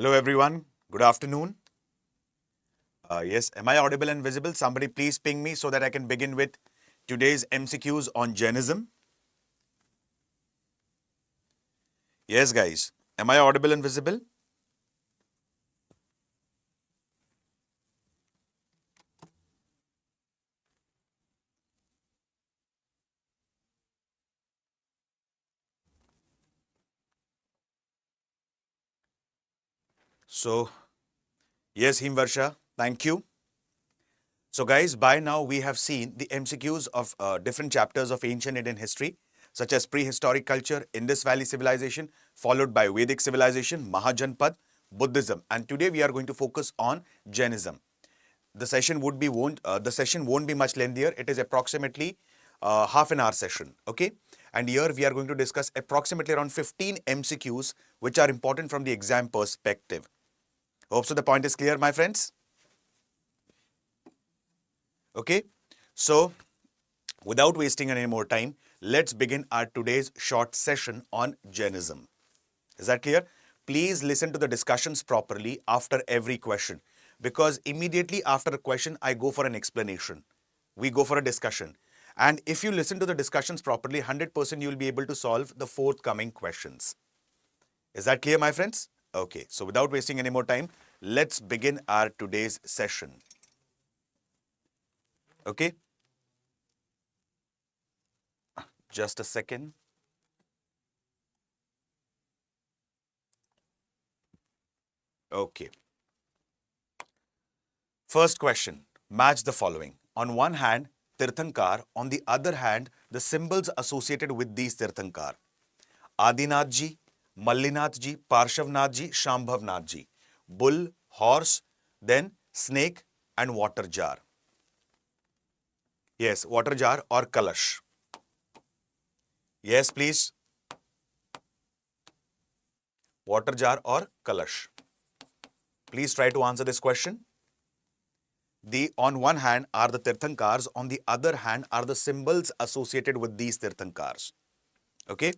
Hello everyone, good afternoon. Yes, am I audible and visible? Somebody please ping me so that I can begin with today's MCQs on Jainism. Yes guys, am I audible and visible? So, yes Himvarsha, thank you. So guys, by now we have seen the MCQs of different chapters of ancient Indian history, such as prehistoric culture, Indus Valley civilization, followed by Vedic civilization, Mahajanpad, Buddhism, and today we are going to focus on Jainism. The session won't be much lengthier. It is approximately half an hour session. Okay, and here we are going to discuss approximately around 15 MCQs which are important from the exam perspective. Hope so the point is clear, my friends. Okay, so without wasting any more time, let's begin our today's short session on Jainism. Is that clear? Please listen to the discussions properly after every question, because immediately after a question, I go for an explanation. We go for a discussion. And if you listen to the discussions properly, 100% you will be able to solve the forthcoming questions. Is that clear, my friends? Okay, so without wasting any more time, let's begin our today's session. Okay? Just a second. Okay. First question, match the following. On one hand, Tirthankar, on the other hand, the symbols associated with these Tirthankar. Adinath ji, Mallinath ji, Parshavnath ji, Shambhavnath ji. Bull, horse, then snake and water jar. Yes, water jar or kalash. Yes, please. Water jar or kalash. Please try to answer this question. On one hand are the Tirthankars, on the other hand are the symbols associated with these Tirthankars. Okay?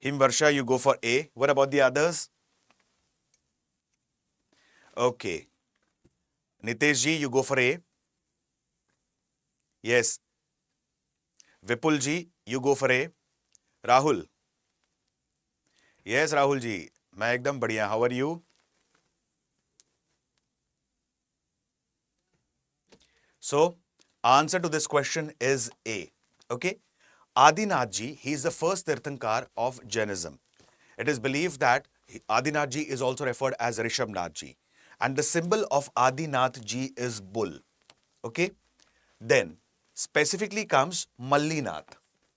Himvarsha, you go for A. What about the others? Okay. Nitesh ji, you go for A. Yes. Vipul ji, you go for A. Rahul. Yes, Rahul ji. मैं एकदम बढ़िया. How are you? So, answer to this question is A. Okay. Adinath ji, he is the first Tirthankar of Jainism. It is believed that Adinath ji is also referred as Rishabhnath ji. And the symbol of Adinath ji is bull. Okay. Then, specifically comes Mallinath.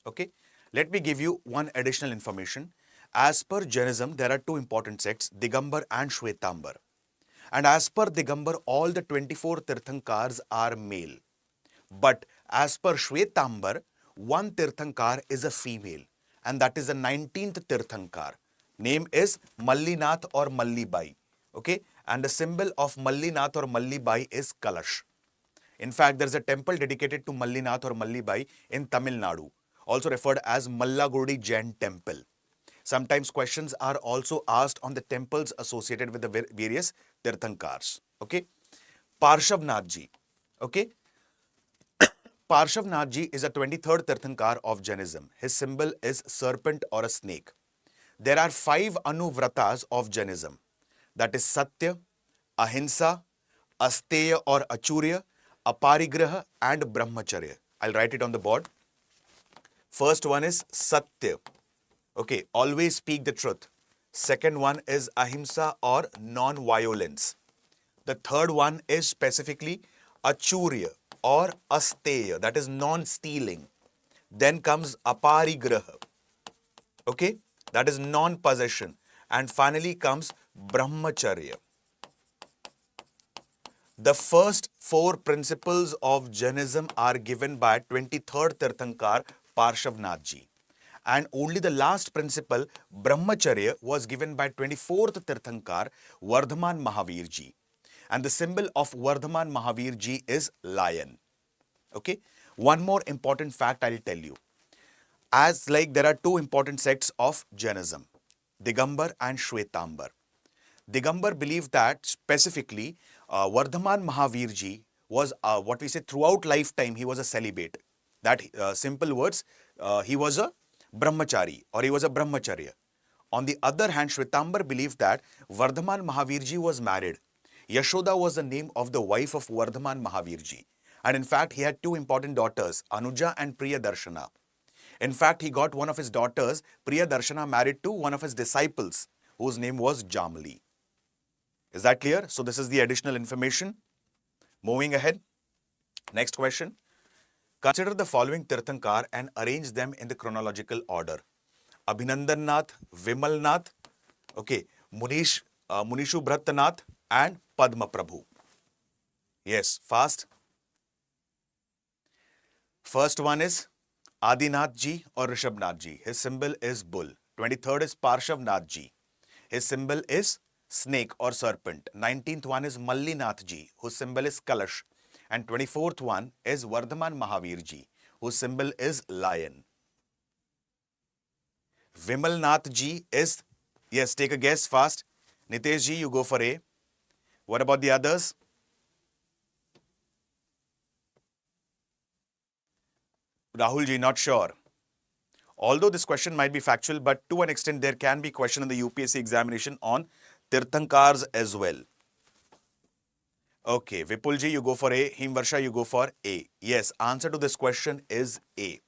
Okay. Let me give you one additional information. As per Jainism, there are two important sects, Digambar and Shwetambar. And as per Digambar, all the 24 Tirthankars are male. But as per Shwetambar, one Tirthankar is a female. And that is the 19th Tirthankar. Name is Mallinath or Mallibai. Okay. And the symbol of Mallinath or Mallibai is Kalash. In fact, there is a temple dedicated to Mallinath or Mallibai in Tamil Nadu, also referred as Mallagudi Jain Temple. Sometimes questions are also asked on the temples associated with the various Tirthankars. Okay. Parshavnath ji. Okay. Parshavnath ji is a 23rd Tirthankar of Jainism. His symbol is serpent or a snake. There are 5 Anuvratas of Jainism. That is Satya, Ahimsa, Asteya or Achurya, Aparigraha and Brahmacharya. I'll write it on the board. First one is Satya. Okay, always speak the truth. Second one is Ahimsa or non-violence. The third one is specifically Achurya or Asteya, that is non-stealing. Then comes Aparigraha. Okay, that is non-possession. And finally comes Brahmacharya. The first 4 principles of Jainism are given by 23rd Tirthankar Parshavnath ji. And only the last principle, Brahmacharya, was given by 24th Tirthankar Vardhaman Mahavir ji. And the symbol of Vardhaman Mahavir ji is lion. Okay. One more important fact I'll tell you. As like there are 2 important sects of Jainism. Digambar and Shwetambar. Digambar believed that specifically Vardhaman Mahavirji was what we say throughout lifetime he was a celibate. That simple words, he was a brahmachari or he was a brahmacharya. On the other hand, Shwetambar believed that Vardhaman Mahavirji was married. Yashoda was the name of the wife of Vardhaman Mahavirji. And in fact, he had two important daughters, Anuja and Priyadarshana. In fact, he got one of his daughters, Priyadarshana, married to one of his disciples, whose name was Jamali. Is that clear? So this is the additional information. Moving ahead. Next question. Consider the following Tirthankar and arrange them in the chronological order. Abhinandan Nath, Vimal Nath, okay, Munishu Bhattanath and Padma Prabhu. Yes, fast. First one is Adinath Ji or Rishabhnath Ji. His symbol is bull. 23rd is Parshavnath Ji. His symbol is snake or serpent. 19th one is Mallinath Ji, whose symbol is Kalash. And 24th one is Vardhaman Mahavir Ji, whose symbol is lion. Vimal Nath Ji is, yes, take a guess fast. Nitesh Ji, you go for A. What about the others? Rahul Ji, not sure. Although this question might be factual, but to an extent there can be question in the UPSC examination on Tirthankars as well. Okay, Vipul Ji, you go for A. Himvarsha, you go for A. Yes, answer to this question is A.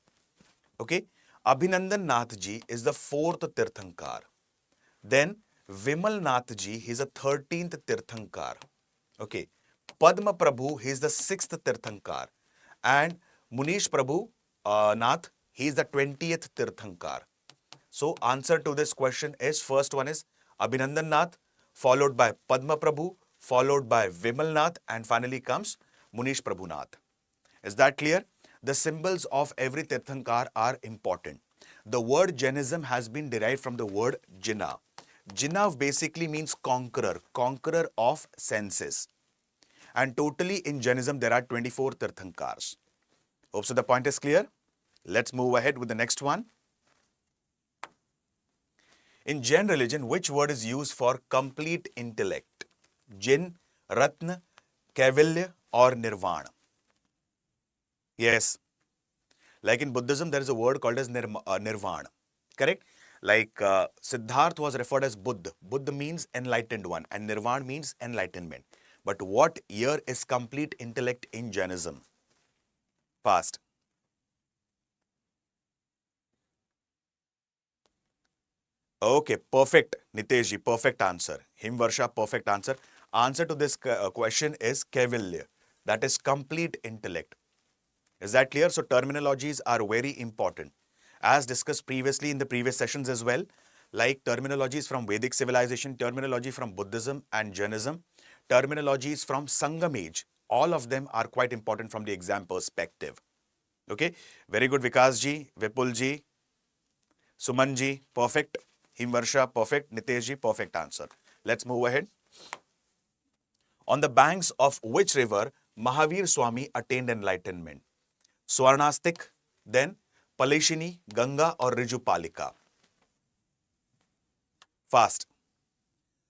Okay, Abhinandan Nath Ji is the 4th Tirthankar. Then Vimal Nath Ji, he is the 13th Tirthankar. Okay, Padma Prabhu, he is the 6th Tirthankar. And Munish Prabhu Nath, he is the 20th Tirthankar. So answer to this question is, first one is Abhinandan Nath, followed by Padma Prabhu, followed by Vimal Nath, and finally comes Munish Prabhu Nath. Is that clear? The symbols of every Tirthankar are important. The word Jainism has been derived from the word Jinnah. Jinnah basically means conqueror, conqueror of senses. And totally in Jainism there are 24 Tirthankars. Hope so the point is clear. Let's move ahead with the next one. In Jain religion, which word is used for complete intellect? Jin, Ratna, Kaivalya or Nirvana? Yes. Like in Buddhism, there is a word called as Nirvana. Correct? Like Siddhartha was referred as Buddha. Buddha means enlightened one and Nirvana means enlightenment. But what year is complete intellect in Jainism? Fast. Okay, perfect. Niteshji, perfect answer. Himvarsha, perfect answer. Answer to this question is Kaivalya. That is complete intellect. Is that clear? So terminologies are very important. As discussed previously in the previous sessions as well, like terminologies from Vedic civilization, terminology from Buddhism and Jainism, terminologies from Sangam age, all of them are quite important from the exam perspective. Okay, very good Vikas ji, Vipul ji, Suman ji, perfect. Himvarsha, perfect. Nitesh ji, perfect answer. Let's move ahead. On the banks of which river Mahavir Swami attained enlightenment? Swarnastik, then Paleshini, Ganga or Rijupalika? Fast.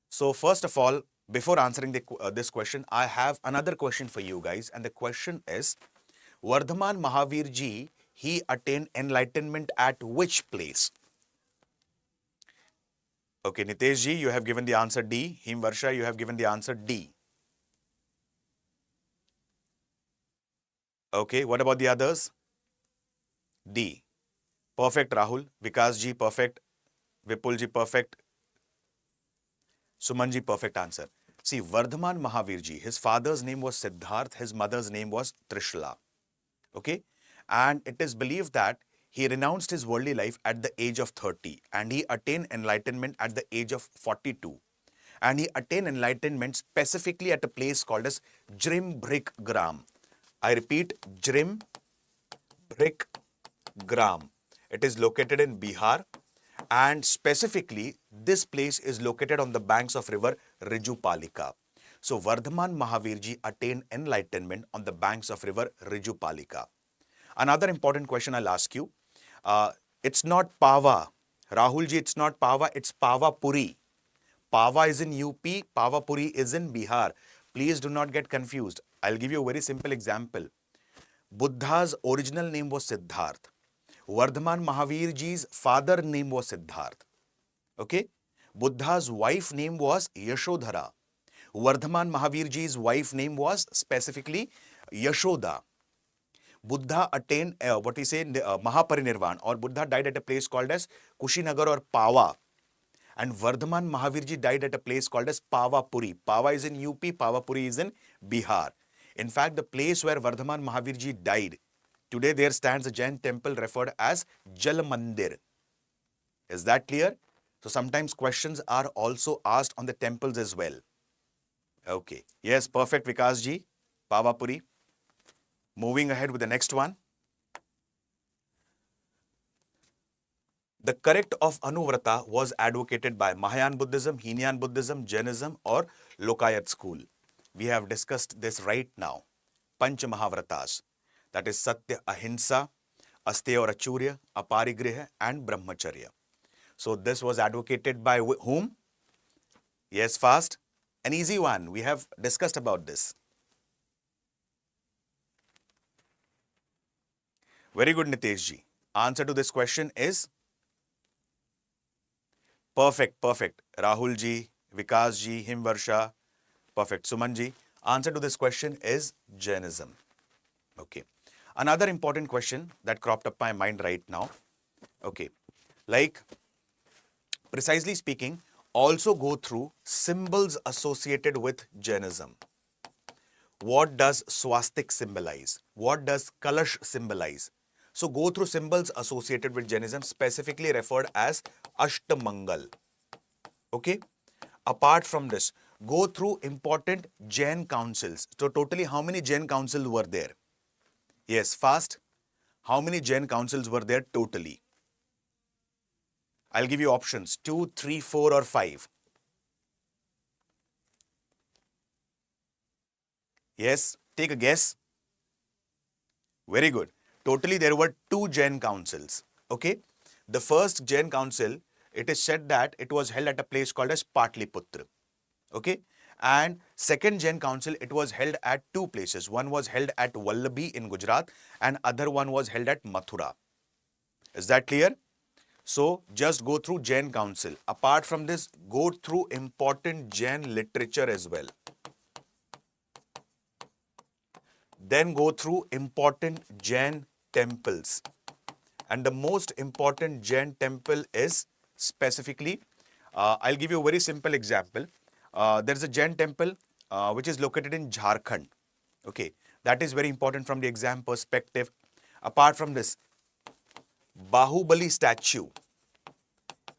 So first of all, before answering this question, I have another question for you guys, and the question is, Vardhaman Mahavir Ji, he attained enlightenment at which place? Okay, Nitesh ji, you have given the answer D. Himvarsha, you have given the answer D. Okay, what about the others? D. Perfect, Rahul. Vikas ji, perfect. Vipul ji, perfect. Suman ji, perfect answer. See, Vardhaman Mahavir Ji, his father's name was Siddharth, his mother's name was Trishla. Okay, and it is believed that he renounced his worldly life at the age of 30 and he attained enlightenment at the age of 42. And he attained enlightenment specifically at a place called as Jrim Brik Gram. I repeat, Jrim Brik Gram. It is located in Bihar, and specifically this place is located on the banks of river Rijupalika. So Vardhaman Mahavir Ji attained enlightenment on the banks of river Rijupalika. Another important question I'll ask you. It's not Pava, Rahul ji, it's not Pava, it's Pavapuri. Pava is in UP, Pavapuri is in Bihar. Please do not get confused. I'll give you a very simple example. Buddha's original name was Siddharth. Vardhaman Mahavir ji's father name was Siddharth. Okay? Buddha's wife name was Yashodhara. Vardhaman Mahavir ji's wife name was specifically Yashoda. Buddha attained Mahaparinirvan, or Buddha died at a place called as Kushinagar or Pava. And Vardhaman Mahavirji died at a place called as Pavapuri. Pava is in UP, Pavapuri is in Bihar. In fact, the place where Vardhaman Mahavirji died, today there stands a Jain temple referred as Jal Mandir. Is that clear? So sometimes questions are also asked on the temples as well. Okay. Yes, perfect, Vikas ji. Pavapuri. Moving ahead with the next one. The correct of Anuvrata was advocated by Mahayana Buddhism, Hinayan Buddhism, Jainism or Lokayat school. We have discussed this right now. Panch Mahavratas. That is Satya, Ahimsa, Asteya or Achurya, Aparigraha and Brahmacharya. So this was advocated by whom? Yes, fast. An easy one. We have discussed about this. Very good, Nitesh ji. Answer to this question is perfect, perfect. Rahul ji, Vikas ji, Himvarsha, perfect. Suman ji. Answer to this question is Jainism. Okay. Another important question that cropped up my mind right now. Okay. Like, precisely speaking, also go through symbols associated with Jainism. What does swastik symbolize? What does Kalash symbolize? So go through symbols associated with Jainism, specifically referred as Ashtamangal. Okay? Apart from this, go through important Jain councils. So totally how many Jain councils were there? Yes, fast. How many Jain councils were there totally? I'll give you options 2, 3, 4 or 5. Yes, take a guess. Very good. Totally there were 2 Jain councils. Okay. The first Jain council, it is said that it was held at a place called as Patliputra. Okay. And second Jain council, it was held at 2 places. One was held at Vallabhi in Gujarat and other one was held at Mathura. Is that clear? So just go through Jain council. Apart from this, go through important Jain literature as well. Then go through important Jain temples. And the most important Jain temple is specifically, I'll give you a very simple example. There is a Jain temple which is located in Jharkhand. Okay, that is very important from the exam perspective. Apart from this, Bahubali statue.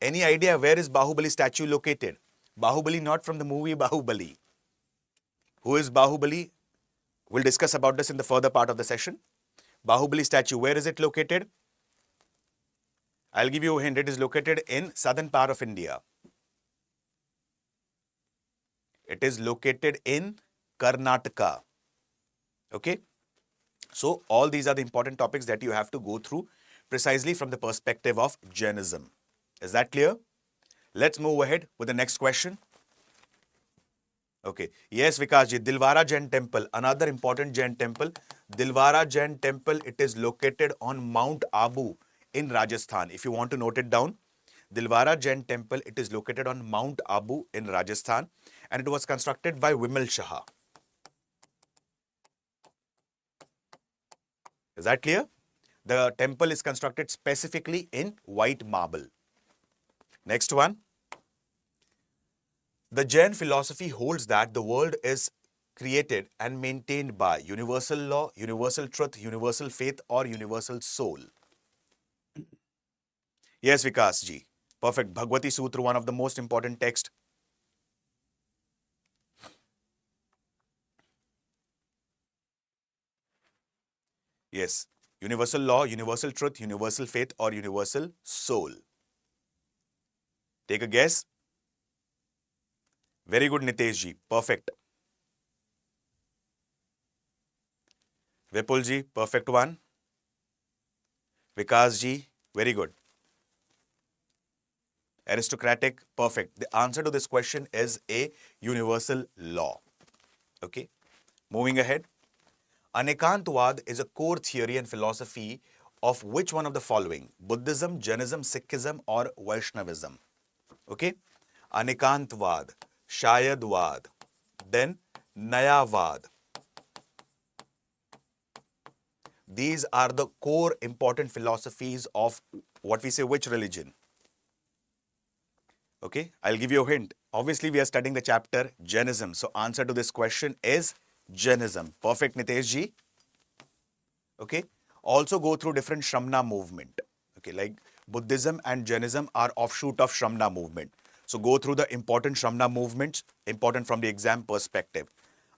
Any idea where is Bahubali statue located? Bahubali not from the movie Bahubali. Who is Bahubali? We'll discuss about this in the further part of the session. Bahubali statue, where is it located? I'll give you a hint. It is located in southern part of India. It is located in Karnataka. Okay. So all these are the important topics that you have to go through precisely from the perspective of Jainism. Is that clear? Let's move ahead with the next question. Okay. Yes, Vikas ji, Dilwara Jain temple, another important Jain temple. Dilwara Jain temple, it is located on Mount Abu in Rajasthan. If you want to note it down, Dilwara Jain temple, it is located on Mount Abu in Rajasthan and it was constructed by Vimal Shah. Is that clear? The temple is constructed specifically in white marble. Next one. The Jain philosophy holds that the world is created and maintained by universal law, universal truth, universal faith or universal soul. Yes, Vikas ji. Perfect. Bhagavati Sutra, one of the most important texts. Yes. Universal law, universal truth, universal faith or universal soul. Take a guess. Very good, Nitesh ji. Perfect. Vipul ji, perfect one. Vikas ji, very good. Aristocratic, perfect. The answer to this question is a universal law. Okay, moving ahead. Anekantwad is a core theory and philosophy of which one of the following? Buddhism, Jainism, Sikhism or Vaishnavism? Okay, Anekantwad, Shayadwad, then Nayavad. These are the core important philosophies of what we say, which religion? Okay, I'll give you a hint. Obviously, we are studying the chapter Jainism. So, answer to this question is Jainism. Perfect, Nitesh ji. Okay, also go through different Shramana movement. Okay, like Buddhism and Jainism are offshoot of Shramana movement. So, go through the important Shramana movements, important from the exam perspective.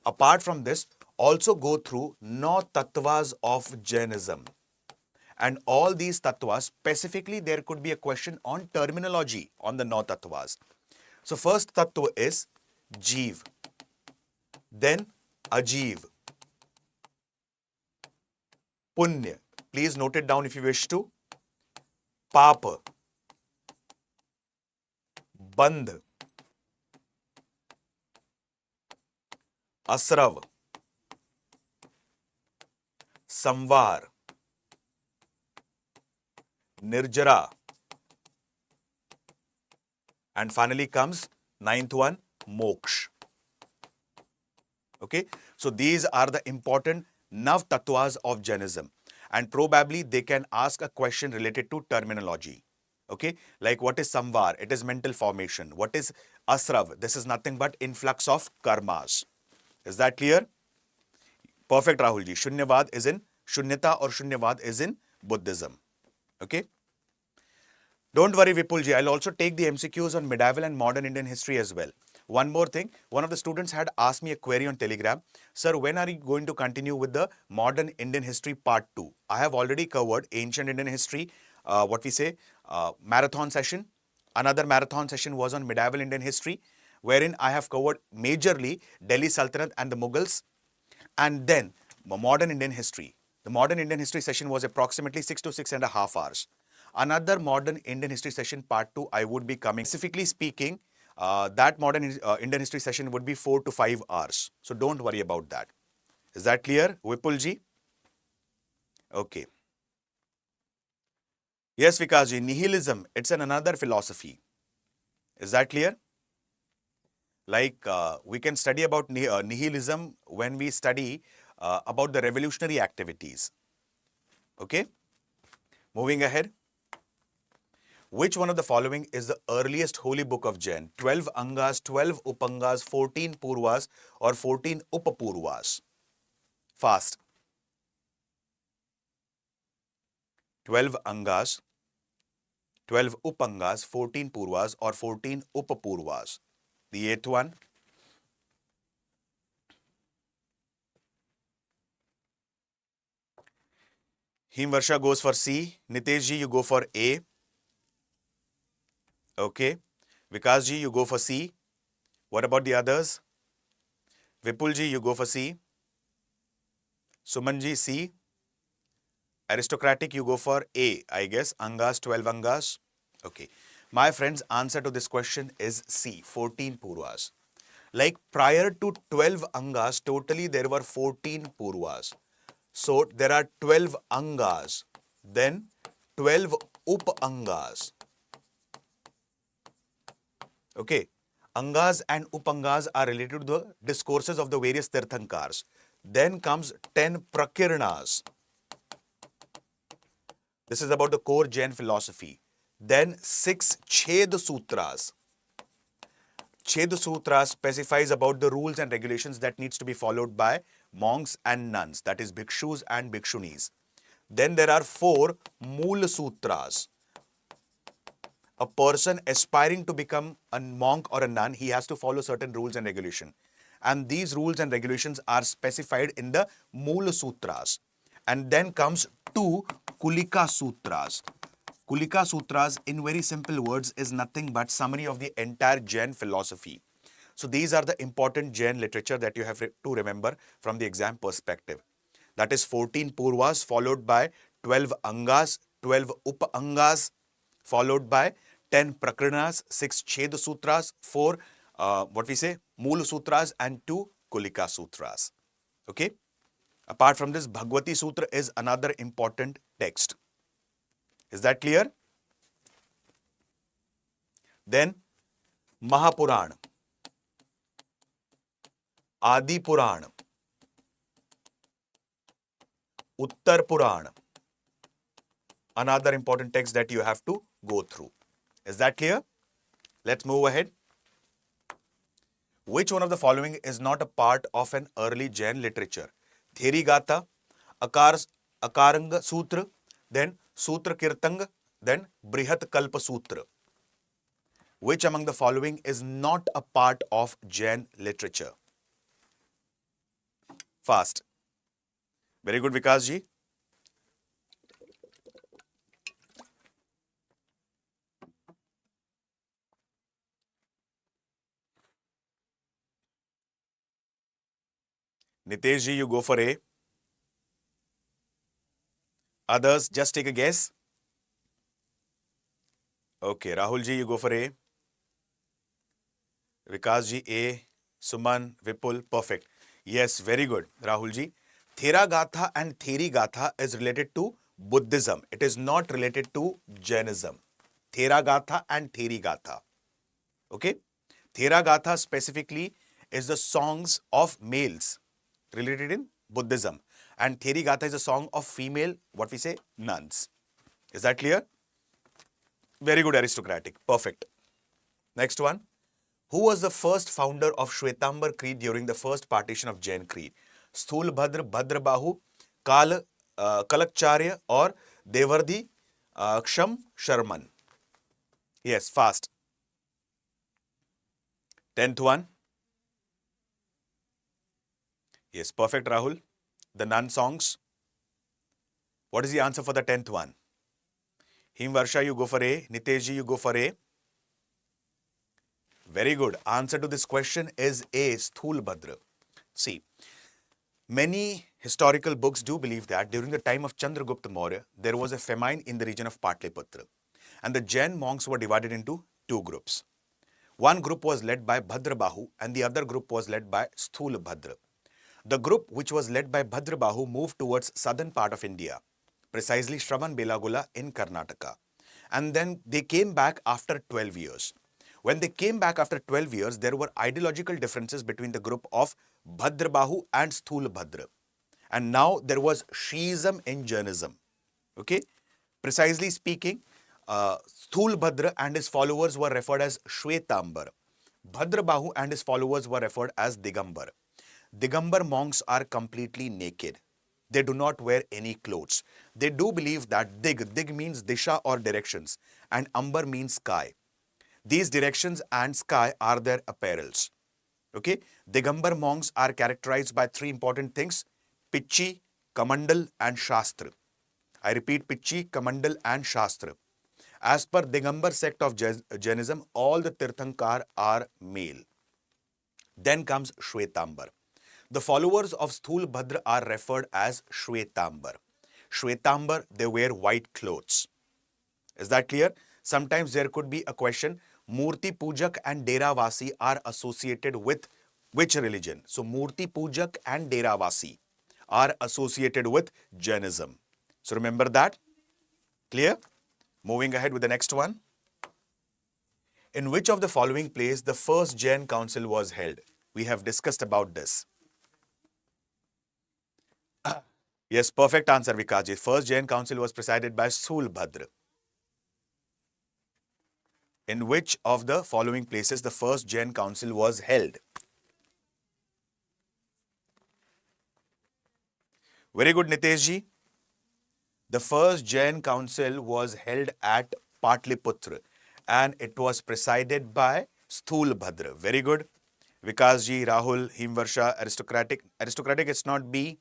Apart from this, also go through 9 tattvas of Jainism. And all these tattvas, specifically there could be a question on terminology on the 9 tattvas. So first tattva is Jeev, then Ajeev, Punya. Please note it down if you wish to. Papa, Bandh, Asrav, Samvar, Nirjara, and finally comes 9th one, Moksha. Okay, so these are the important Nav Tattvas of Jainism, and probably they can ask a question related to terminology. Okay, like what is Samvar? It is mental formation. What is Asrav? This is nothing but influx of karmas. Is that clear? Perfect, Rahulji. Shunyavad is in Shunyata or Shunyavad is in Buddhism. Okay. Don't worry, Vipulji. I'll also take the MCQs on medieval and modern Indian history as well. One more thing. One of the students had asked me a query on Telegram. Sir, when are you going to continue with the modern Indian history part 2? I have already covered ancient Indian history, marathon session. Another marathon session was on medieval Indian history, wherein I have covered majorly Delhi Sultanate and the Mughals. And then modern Indian history. The modern Indian history session was approximately 6 to 6.5 hours. Another modern Indian history session part 2 I would be coming. Specifically speaking, that modern Indian history session would be 4 to 5 hours. So don't worry about that. Is that clear, Vipulji? Okay. Yes, Vikasji, nihilism, it's another philosophy. Is that clear? Like we can study about nihilism when we study about the revolutionary activities. Okay? Moving ahead. Which one of the following is the earliest holy book of Jain? 12 Angas, 12 Upangas, 14 Purvas or 14 Upapurvas? Fast. 12 Angas, 12 Upangas, 14 Purvas or 14 Upapurvas? The 8th one. Himvarsha goes for C. Niteshji, you go for A. Okay. Vikasji, you go for C. What about the others? Vipulji, you go for C. Sumanji, C. Aristocratic, you go for A, I guess. Angas, 12 Angas. Okay. My friends, answer to this question is C, 14 Purvas. Like prior to 12 Angas, totally there were 14 Purvas. So there are 12 Angas, then 12 Up-Angas. Okay. Angas and Upangas are related to the discourses of the various Tirthankaras. Then comes 10 Prakirnas. This is about the core Jain philosophy. Then 6 Chhed Sutras. Chhed Sutras specifies about the rules and regulations that needs to be followed by monks and nuns, that is bhikshus and bhikshunis. Then there are 4 Mool Sutras. A person aspiring to become a monk or a nun, he has to follow certain rules and regulations. And these rules and regulations are specified in the Mool Sutras. And then comes 2 Kulika Sutras. Kulika Sutras, in very simple words, is nothing but summary of the entire Jain philosophy. So these are the important Jain literature that you have to remember from the exam perspective. That is 14 Purvas followed by 12 Angas, 12 Up-Angas, followed by 10 Prakranas, 6 Chhed Sutras, 4 Mool Sutras, and 2 Kulika Sutras. Okay. Apart from this, Bhagavati Sutra is another important text. Is that clear? Then Mahapuran, Adi Puran, Uttar Puran, another important text that you have to go through. Is that clear? Let's move ahead. Which one of the following is not a part of an early Jain literature? Theri Gatha, Akaranga Sutra, then Sutra Kirtang, then Brihat Kalpa Sutra. Which among the following is not a part of Jain literature? Fast. Very good, Vikas ji. Nitesh ji, you go for A. Others, just take a guess. Okay, Rahul ji, you go for A. Vikas ji, A. Suman, Vipul, perfect. Yes, very good, Rahul ji. Thera Gatha and Theri Gatha is related to Buddhism. It is not related to Jainism. Thera Gatha and Theri Gatha. Okay? Thera Gatha specifically is the songs of males related in Buddhism. And Theri Gatha is a song of female, nuns. Is that clear? Very good, aristocratic. Perfect. Next one. Who was the first founder of Shwetambar Creed during the first partition of Jain Creed? Sthulbhadra, Bhadrabahu, Kalakcharya or Devardi Ksham Sharman? Yes, fast. 10th one. Yes, perfect, Rahul. The nun songs. What is the answer for the 10th one? Himvarsha, you go for A. Niteshji, you go for A. Very good. Answer to this question is A. Sthulbhadra. See, many historical books do believe that during the time of Chandragupta Maurya, there was a famine in the region of Patliputra. And the Jain monks were divided into two groups. One group was led by Bhadrabahu and the other group was led by Sthulbhadra. The group which was led by Bhadrabahu moved towards southern part of India, precisely Shravan-Belagula in Karnataka. And then they came back after 12 years. When they came back after 12 years, there were ideological differences between the group of Bhadrabahu and Sthulbhadra. And now there was Shiism in Jainism. Okay? Precisely speaking, Sthulbhadra and his followers were referred as Shwetambar. Bhadrabahu and his followers were referred as Digambar. Digambar monks are completely naked. They do not wear any clothes. They do believe that Dig means Disha or directions, and Ambar means sky. These directions and sky are their apparels. Okay? Digambar monks are characterized by three important things: Pichi, Kamandal and Shastra. I repeat, Pichi, Kamandal and Shastra. As per Digambar sect of Jainism, all the Tirthankar are male. Then comes Shwetambar. The followers of Sthulbhadra are referred as Shwetambar. Shwetambar, they wear white clothes. Is that clear? Sometimes there could be a question, Murti Pujak and Deravasi are associated with which religion? So Murti Pujak and Deravasi are associated with Jainism. So remember that. Clear? Moving ahead with the next one. In which of the following place the first Jain council was held? We have discussed about this. Yes, perfect answer, Vikaji. First Jain council was presided by Sthulbhadra. In which of the following places the first Jain council was held? Very good, Niteshji. The first Jain council was held at Patliputra and it was presided by Sthulbhadra. Very good. Vikasji, Rahul, Himvarsha, aristocratic. Aristocratic, it's not B.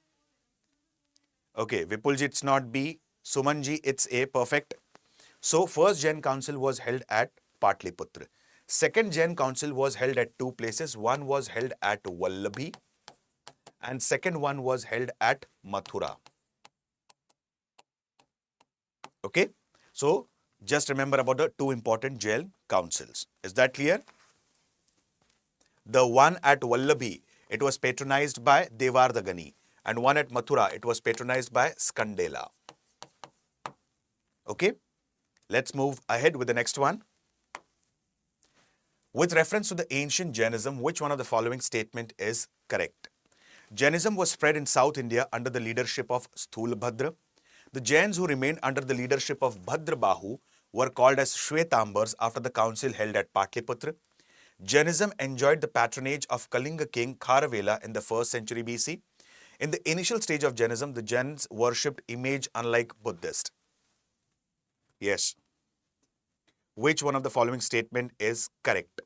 Okay, Vipulji, it's not B. Sumanji, it's A. Perfect. So, first Jain council was held at Patliputra. Second Jain council was held at two places. One was held at Vallabhi and second one was held at Mathura. Okay. So, Just remember about the two important jail councils. Is that clear? The one at Vallabhi, it was patronized by Devardagani, and one at Mathura, it was patronized by Skandela. Okay, let's move ahead with the next one. With reference to the ancient Jainism, which one of the following statement is correct? Jainism was spread in South India under the leadership of Sthulabhadra. The Jains who remained under the leadership of Bhadrabahu were called as Shvetambars after the council held at Patliputra. Jainism enjoyed the patronage of Kalinga king Kharavela in the 1st century BC. In the initial stage of Jainism, the Jains worshipped image unlike Buddhist. Yes. Which one of the following statement is correct?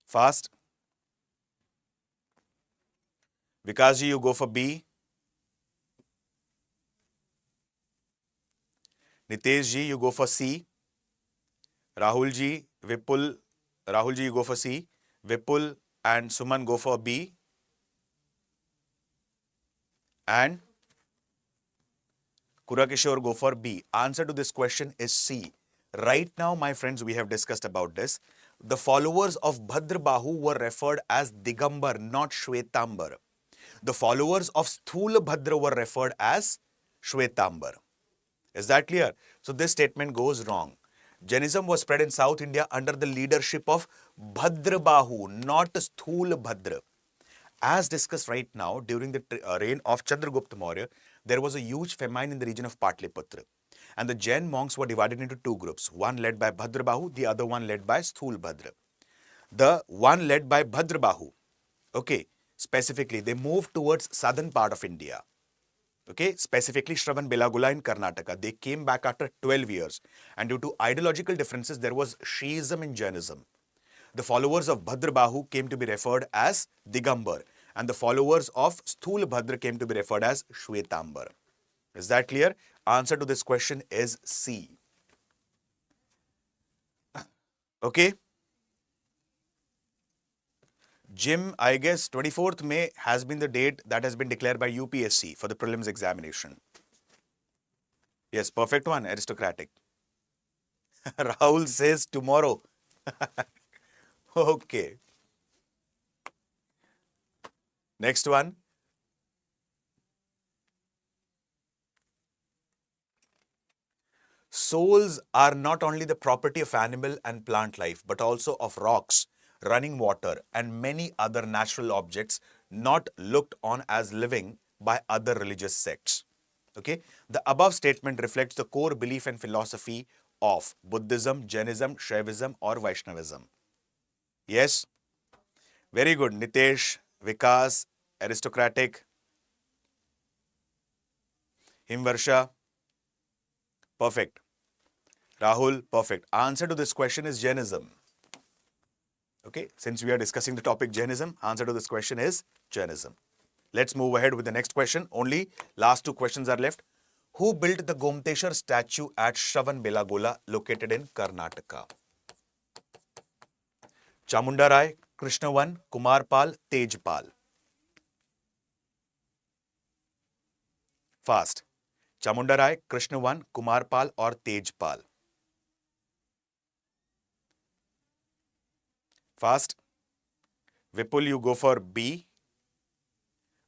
Fast. Vikasji, you go for B. Niteshji, you go for C. Rahulji, you go for C. Vipul and Suman go for B. And Kurakishore go for B. Answer to this question is C. Right now, my friends, we have discussed about this. The followers of Bhadrabahu were referred as Digambar, not Shwetambar. The followers of Sthulabhadra were referred as Shwetambar. Is that clear? So this statement goes wrong. Jainism was spread in South India under the leadership of Bhadrabahu, not Sthulabhadra. As discussed right now, during the reign of Chandragupta Maurya, there was a huge famine in the region of Patliputra. And the Jain monks were divided into two groups, one led by Bhadrabahu, the other one led by Sthulabhadra. The one led by Bhadrabahu, okay, specifically, they moved towards southern part of India. Okay, specifically Shravanbelagula in Karnataka. They came back after 12 years. And due to ideological differences, there was Shiism in Jainism. The followers of Bhadrabahu came to be referred as Digambar. And the followers of Sthulabhadra came to be referred as Shwetambar. Is that clear? Answer to this question is C. Okay. Jim, I guess 24th May has been the date that has been declared by UPSC for the prelims examination. Yes, perfect one, aristocratic. Rahul says tomorrow. Okay. Next one. Souls are not only the property of animal and plant life, but also of rocks, running water, and many other natural objects not looked on as living by other religious sects. Okay? The above statement reflects the core belief and philosophy of Buddhism, Jainism, Shaivism, or Vaishnavism. Yes? Very good. Nitesh, Vikas, aristocratic. Himvarsha, perfect. Rahul, perfect. Answer to this question is Jainism. Okay, since we are discussing the topic Jainism, answer to this question is Jainism. Let's move ahead with the next question. Only last two questions are left. Who built the Gomteshwar statue at Shravanbelagula located in Karnataka? Chamunda Rai, Krishnavan, Kumarpal, Tejpal. Fast. Chamunda Rai, Krishnavan, Kumarpal or Tejpal? Fast. Vipul, you go for B.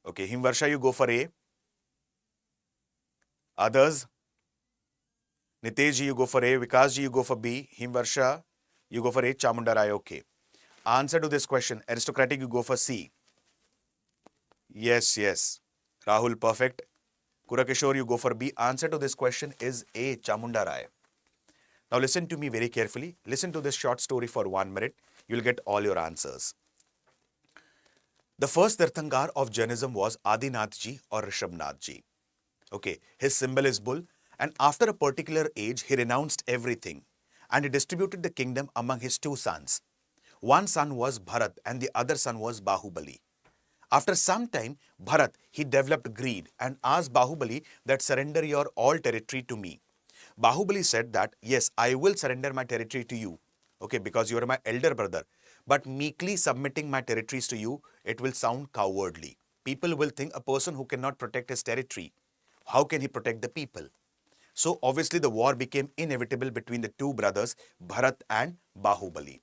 Okay, Himvarsha, you go for A. Others? Nitesh, you go for A. Vikas, you go for B. Himvarsha, you go for A. Chamunda Rai, okay. Answer to this question, aristocratic, you go for C. Yes, yes. Rahul, perfect. Kurakishore, you go for B. Answer to this question is A. Chamunda Rai. Now listen to me very carefully. Listen to this short story for 1 minute. You'll get all your answers. The first Tirthankar of Jainism was Adinathji or Rishabhnathji. Okay, his symbol is bull, and after a particular age, he renounced everything and he distributed the kingdom among his two sons. One son was Bharat and the other son was Bahubali. After some time, Bharat, he developed greed and asked Bahubali that surrender your all territory to me. Bahubali said that, yes, I will surrender my territory to you. Okay, because you are my elder brother. But meekly submitting my territories to you, it will sound cowardly. People will think a person who cannot protect his territory How can he protect the people? So obviously the war became inevitable between the two brothers, Bharat and Bahubali.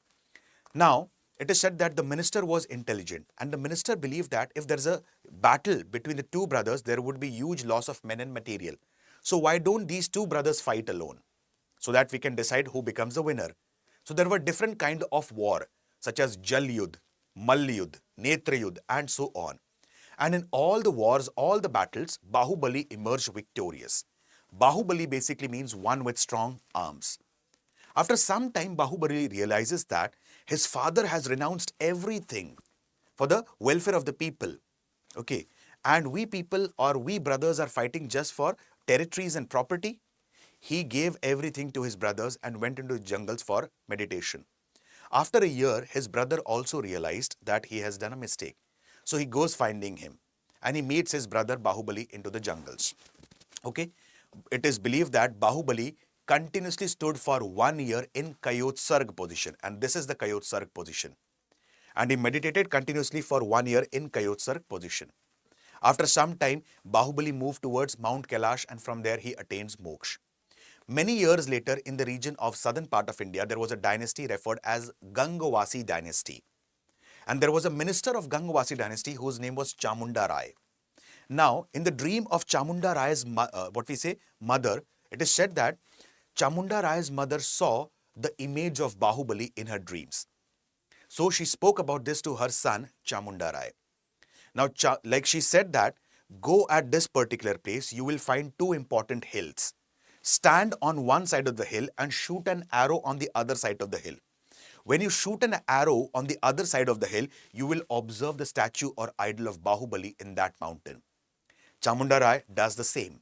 Now, it is said that the minister was intelligent, and the minister believed that if there is a battle between the two brothers, there would be huge loss of men and material. So why don't these two brothers fight alone, so that we can decide who becomes the winner? So there were different kind of war, such as Jal Yudh, Mal Yudh, Netra Yudh, and so on. And in all the wars, all the battles, Bahubali emerged victorious. Bahubali basically means one with strong arms. After some time, Bahubali realizes that his father has renounced everything for the welfare of the people. Okay, and we people or we brothers are fighting just for territories and property. He gave everything to his brothers and went into the jungles for meditation. After a year, his brother also realized that he has done a mistake. So he goes finding him and he meets his brother Bahubali into the jungles. Okay, it is believed that Bahubali continuously stood for 1 year in Kayot Sarg position, and this is the Kayot Sarg position. And he meditated continuously for 1 year in Kayot Sarg position. After some time, Bahubali moved towards Mount Kailash, and from there he attains moksha. Many years later, in the region of southern part of India, there was a dynasty referred as Gangavasi dynasty. And there was a minister of Gangavasi dynasty whose name was Chamunda Rai. Now, in the dream of Chamunda Rai's mother, it is said that Chamunda Rai's mother saw the image of Bahubali in her dreams. So she spoke about this to her son Chamunda Rai. Now, like she said that, go at this particular place, you will find two important hills. Stand on one side of the hill and shoot an arrow on the other side of the hill. When you shoot an arrow on the other side of the hill, you will observe the statue or idol of Bahubali in that mountain. Chamunda Rai does the same.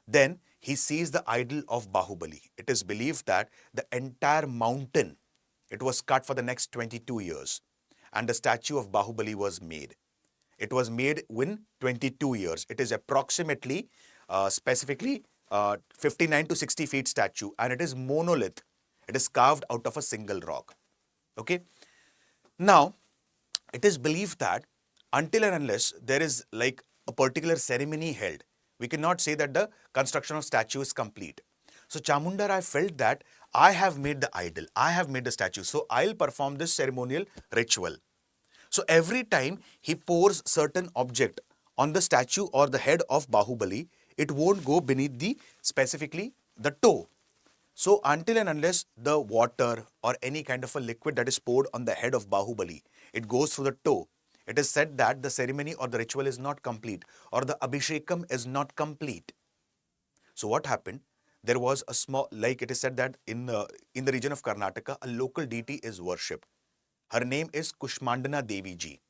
Then he sees the idol of Bahubali. It is believed that the entire mountain, it was cut for the next 22 years and the statue of Bahubali was made. It was made in 22 years. It is approximately, specifically 59 to 60 feet statue, and it is monolith. It is carved out of a single rock. Okay. Now, it is believed that until and unless there is like a particular ceremony held, we cannot say that the construction of statue is complete. So Chamunda Rai felt that I have made the idol, I have made the statue, so I'll perform this ceremonial ritual. So every time he pours certain object on the statue or the head of Bahubali, it won't go beneath the specifically the toe. So until and unless the water or any kind of a liquid that is poured on the head of Bahubali, it goes through the toe, it is said that the ceremony or the ritual is not complete or the abhishekam is not complete. So what happened? There was a small, like it is said that in the region of Karnataka, a local deity is worshipped. Her name is Kushmandana Devi Ji.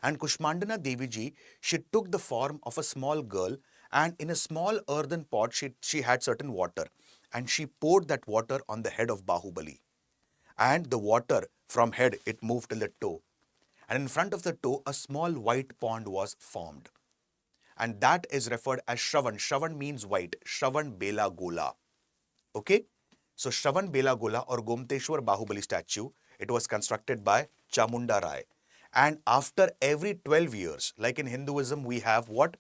And Kushmandana Devi Ji, she took the form of a small girl, and in a small earthen pot, she had certain water, and she poured that water on the head of Bahubali. And the water from head, it moved till the toe. And in front of the toe, a small white pond was formed. And that is referred as Shravan. Shravan means white. Shravan Bela Gola. Okay? So Shravan Bela Gola or Gomteshwar Bahubali statue, it was constructed by Chamunda Rai. And after every 12 years, like in Hinduism, we have what?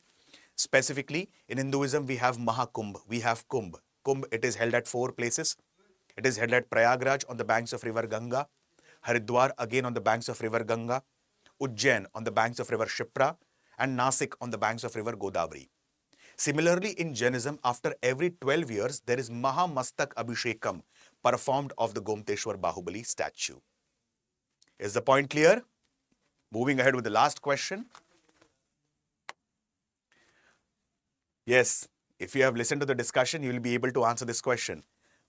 Specifically, in Hinduism, we have Mahakumbh, we have Kumbh. Kumbh, it is held at 4 places. It is held at Prayagraj on the banks of river Ganga, Haridwar again on the banks of river Ganga, Ujjain on the banks of river Shipra, and Nasik on the banks of river Godavari. Similarly, in Jainism, after every 12 years, there is Mahamastak Abhishekam performed of the Gomteshwar Bahubali statue. Is the point clear? Moving ahead with the last question. Yes, if you have listened to the discussion, you will be able to answer this question.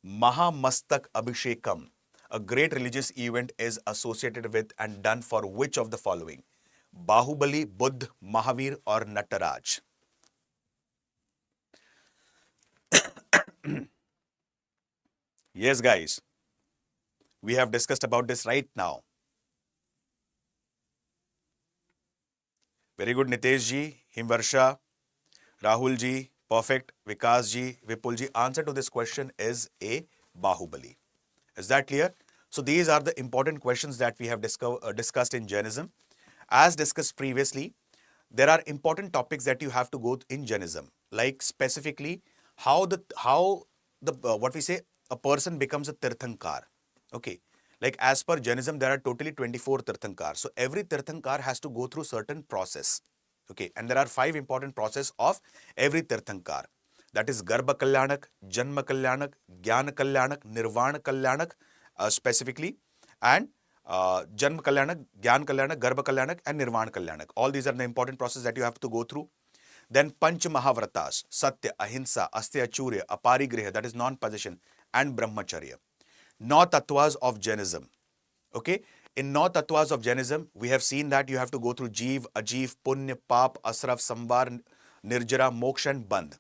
Mahamastak Abhishekam, a great religious event, is associated with and done for which of the following? Bahubali, Buddha, Mahavir, or Nataraj? Yes, guys. We have discussed about this right now. Very good, Nitesh ji, Himvarsha, Rahul ji, perfect, Vikas ji, Vipul ji. Answer to this question is A, Bahubali. Is that clear? So these are the important questions that we have discussed in Jainism. As discussed previously, there are important topics that you have to go in Jainism. like specifically how the what we say, a person becomes a Tirthankar. Okay, like as per Jainism, there are totally 24 Tirthankars. So every Tirthankar has to go through certain process. Okay, and there are 5 important process of every Tirthankar. That is Garbha Kalyanak, Janma Kalyanak, Jnana Kalyanak, Nirvana Kalyanak, specifically, and Janma Kalyanak, Jnana Kalyanak, Garbha Kalyanak, and Nirvana Kalyanak. All these are the important processes that you have to go through. Then Panch Mahavratas, Satya, Ahimsa, Astya Achurya, Aparigriha, that is non-possession, and Brahmacharya. Nau Tattvas of Jainism. Okay, in Nau Tattvas of Jainism, we have seen that you have to go through Jeev, Ajeev, Punya, Pap, Asraf, Samvar, Nirjara, Moksha, and Bandh.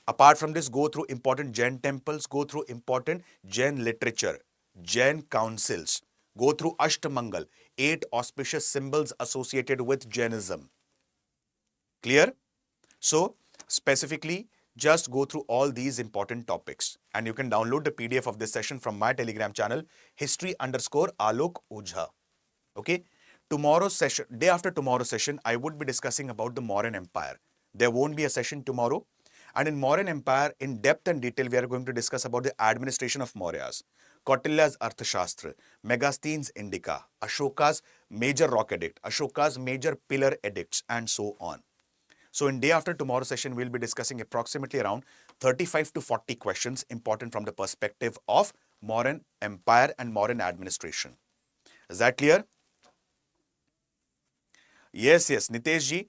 Apart from this, go through important Jain temples, go through important Jain literature, Jain councils, go through Ashtamangal, 8 auspicious symbols associated with Jainism. Clear? So, specifically, just go through all these important topics. And you can download the PDF of this session from my Telegram channel, history_Alok_Ojha. Okay? Tomorrow's session, day after tomorrow's session, I would be discussing about the Mauryan Empire. There won't be a session tomorrow. And in Mauryan Empire, in depth and detail, we are going to discuss about the administration of Mauryas, Kautilya's Arthashastra, Megasthene's Indica, Ashoka's major rock edict, Ashoka's major pillar edicts, and so on. So in day after tomorrow session, we'll be discussing approximately around 35 to 40 questions important from the perspective of Mauryan Empire and Mauryan administration. Is that clear? Yes, Nitesh ji,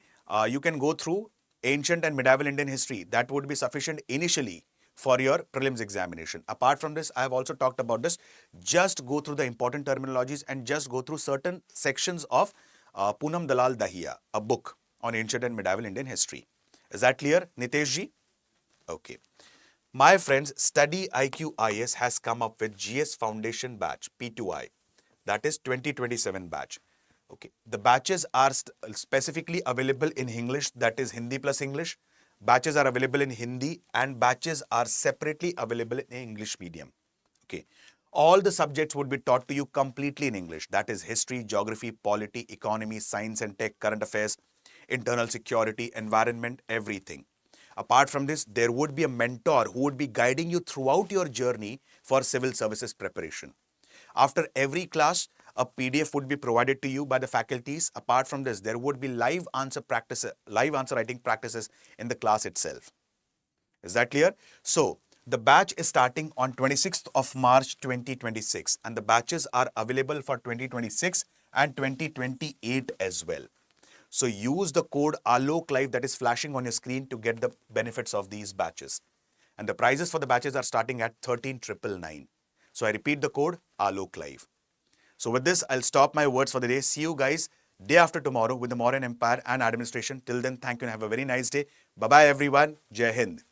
you can go through ancient and medieval Indian history. That would be sufficient initially for your prelims examination. Apart from this, I have also talked about this. Just go through the important terminologies and just go through certain sections of Poonam Dalal Dahiya, a book on ancient and medieval Indian history. Is that clear, Nitesh ji? Okay. My friends, StudyIQ IAS has come up with GS Foundation batch, P2I. That is 2027 batch. Okay. The batches are specifically available in English, that is Hindi plus English. Batches are available in Hindi and batches are separately available in English medium. Okay. All the subjects would be taught to you completely in English. That is history, geography, polity, economy, science and tech, current affairs, internal security, environment, everything. Apart from this, there would be a mentor who would be guiding you throughout your journey for civil services preparation. After every class, a PDF would be provided to you by the faculties. Apart from this, there would be live answer writing practices in the class itself. Is that clear? So, the batch is starting on 26th of March 2026 and the batches are available for 2026 and 2028 as well. So, use the code Alok Live that is flashing on your screen to get the benefits of these batches. And the prices for the batches are starting at 13,999. So, I repeat the code Alok Live. So, with this, I'll stop my words for the day. See you guys day after tomorrow with the Mauryan Empire and administration. Till then, thank you and have a very nice day. Bye-bye everyone. Jai Hind.